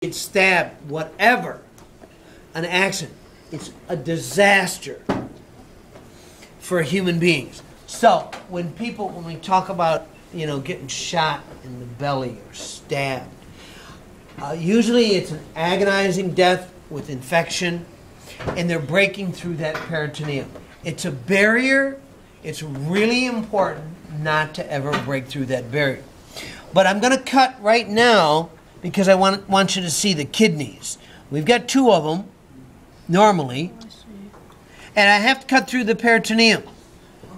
get stabbed, whatever, an accident. It's a disaster for human beings. So when we talk about, getting shot in the belly or stabbed, usually it's an agonizing death with infection, and they're breaking through that peritoneum. It's a barrier. It's really important not to ever break through that barrier. But I'm going to cut right now because I want you to see the kidneys. We've got two of them, normally. And I have to cut through the peritoneum.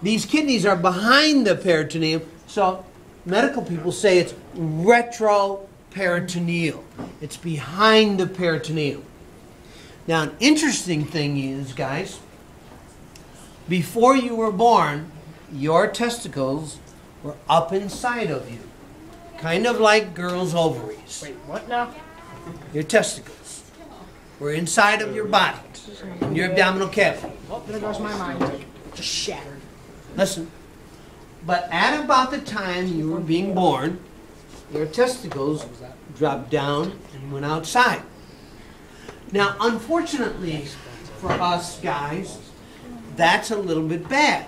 These kidneys are behind the peritoneum, so medical people say it's retroperitoneal. It's behind the peritoneum. Now, an interesting thing is, guys, before you were born, your testicles were up inside of you. Kind of like girls' ovaries. Wait, what now? Your testicles were inside of your body, in your abdominal cavity. Oh, there goes my mind. Just shattered. Listen, but at about the time you were being born, your testicles dropped down and went outside. Now, unfortunately for us guys, that's a little bit bad,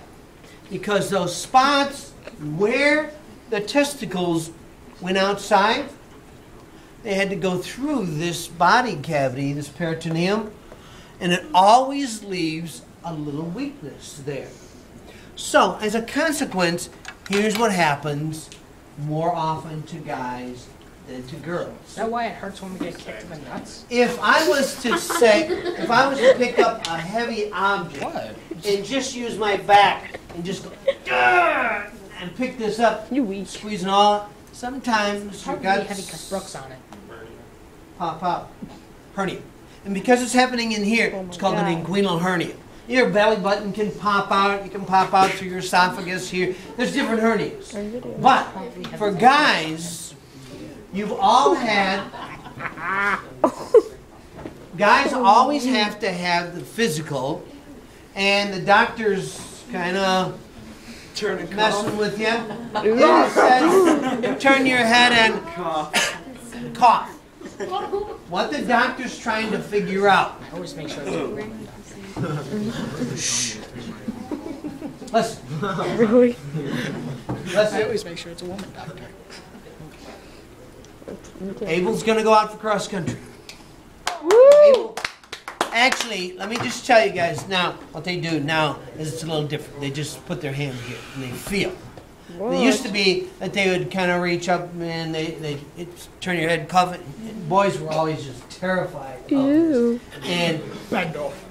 because those spots where the testicles went outside, they had to go through this body cavity, this peritoneum, and it always leaves a little weakness there. So, as a consequence, here's what happens more often to guys than to girls. Is that why it hurts when we get kicked in the nuts? If I was to pick up a heavy object and just use my back and just go, and pick this up, you weak. Squeeze it all, sometimes your guts heavy because Brooks on it. Pop. Hernia. And because it's happening in here, it's called an inguinal hernia. Your belly button can pop out. You can pop out through your esophagus here. There's different hernias. But for guys, you've all had... Guys always have to have the physical, and the doctor's kind of messing with you. It says, turn your head and cough. What the doctor's trying to figure out. I always make sure it's a woman. Shh. Listen. Really? Listen. I always make sure it's a woman doctor. Abel's going to go out for cross country. Abel, actually, let me just tell you guys now, what they do now is it's a little different. They just put their hand here and they feel. What? It used to be that they would kind of reach up and they'd turn your head, cuff it. And boys were always just terrified of Ew. this. And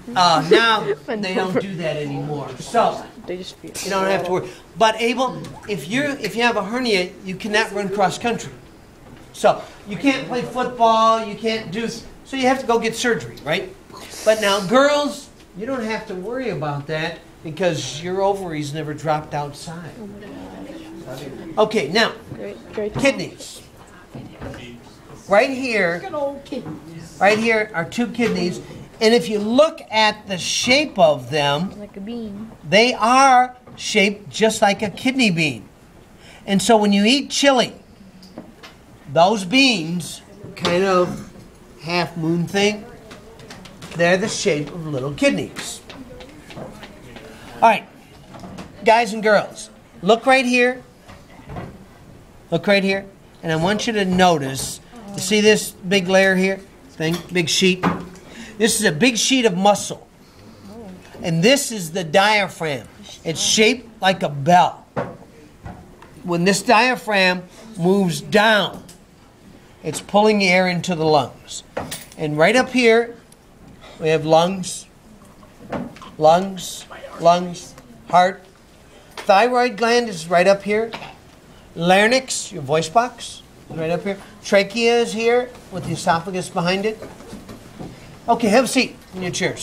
now they don't do that anymore. So They just feel you don't have to worry. But Abel, if you have a hernia, you cannot run cross country. So you can't play football. You can't do. So you have to go get surgery, right? But now girls, you don't have to worry about that because your ovaries never dropped outside. Okay, now Great. kidneys. Right here. Good old kidneys. Right here are two kidneys, and if you look at the shape of them, Like a bean. they are shaped just like a kidney bean. And so when you eat chili, those beans, kind of half moon thing, they're the shape of little kidneys. All right, guys and girls, look right here. Look right here, and I want you to notice, you see this big layer here, big sheet? This is a big sheet of muscle, and this is the diaphragm. It's shaped like a bell. When this diaphragm moves down, it's pulling the air into the lungs. And right up here, we have lungs, heart. Thyroid gland is right up here. Larynx, your voice box, is right up here. Trachea is here with the esophagus behind it. Okay, have a seat in your chairs.